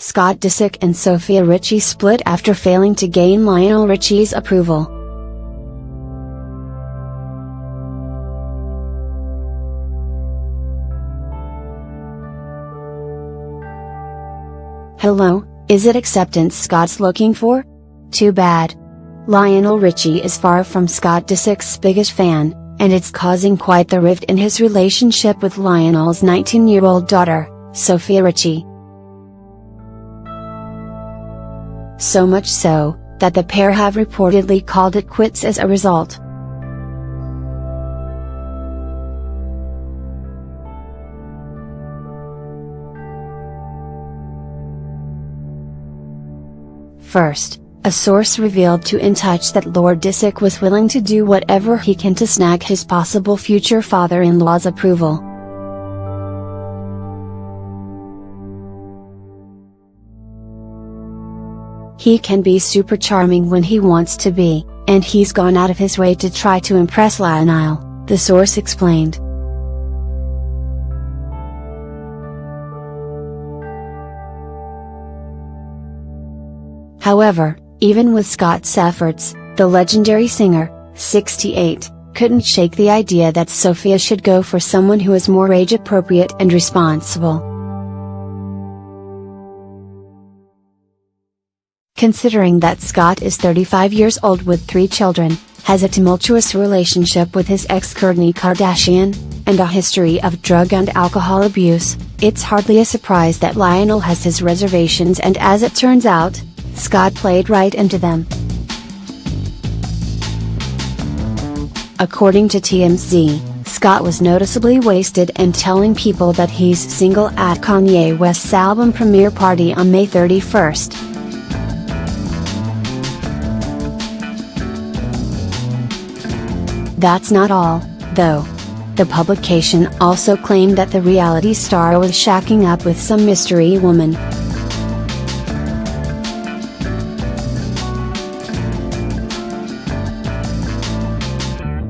Scott Disick and Sofia Richie split after failing to gain Lionel Richie's approval. Hello, is it acceptance Scott's looking for? Too bad. Lionel Richie is far from Scott Disick's biggest fan, and it's causing quite the rift in his relationship with Lionel's 19-year-old daughter, Sofia Richie. So much so, that the pair have reportedly called it quits as a result. First, a source revealed to In Touch that Lord Disick was willing to do whatever he can to snag his possible future father-in-law's approval. He can be super charming when he wants to be, and he's gone out of his way to try to impress Lionel, the source explained. However, even with Scott's efforts, the legendary singer, 68, couldn't shake the idea that Sofia should go for someone who is more age-appropriate and responsible. Considering that Scott is 35 years old with 3 children, has a tumultuous relationship with his ex Kourtney Kardashian, and a history of drug and alcohol abuse, it's hardly a surprise that Lionel has his reservations, and as it turns out, Scott played right into them. According to TMZ, Scott was noticeably wasted and telling people that he's single at Kanye West's album premiere party on May 31st. That's not all, though. The publication also claimed that the reality star was shacking up with some mystery woman.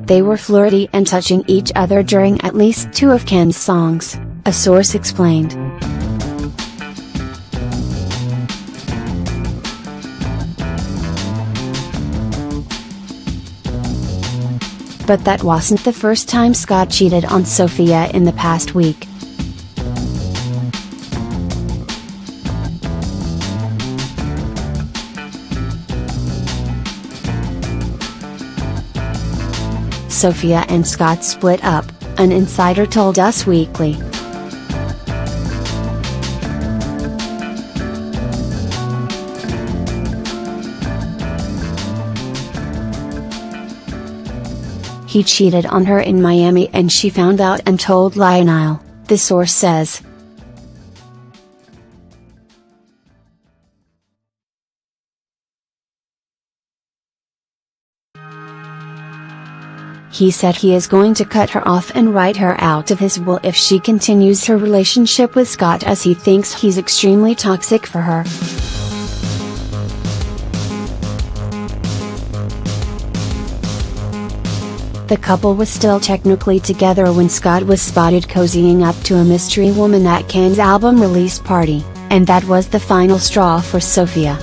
They were flirty and touching each other during at least 2 of Ken's songs, a source explained. But that wasn't the first time Scott cheated on Sofia in the past week. Sofia and Scott split up, an insider told Us Weekly. He cheated on her in Miami and she found out and told Lionel, the source says. He said he is going to cut her off and write her out of his will if she continues her relationship with Scott, as he thinks he's extremely toxic for her. The couple was still technically together when Scott was spotted cozying up to a mystery woman at Ken's album release party, and that was the final straw for Sofia.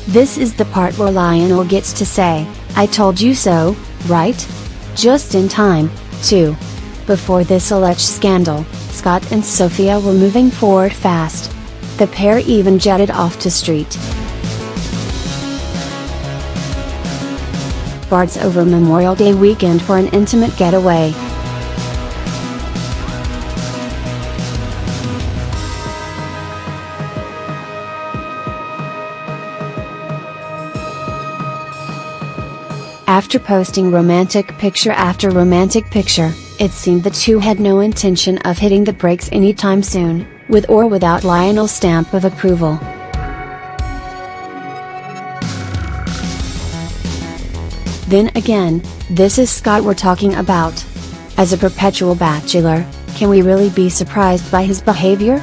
This is the part where Lionel gets to say, "I told you so, right?" Just in time, too. Before this alleged scandal, Scott and Sofia were moving forward fast. The pair even jetted off to St. Bart's over Memorial Day weekend for an intimate getaway. After posting romantic picture after romantic picture, it seemed the two had no intention of hitting the brakes anytime soon, with or without Lionel's stamp of approval. Then again, this is Scott we're talking about. As a perpetual bachelor, can we really be surprised by his behavior?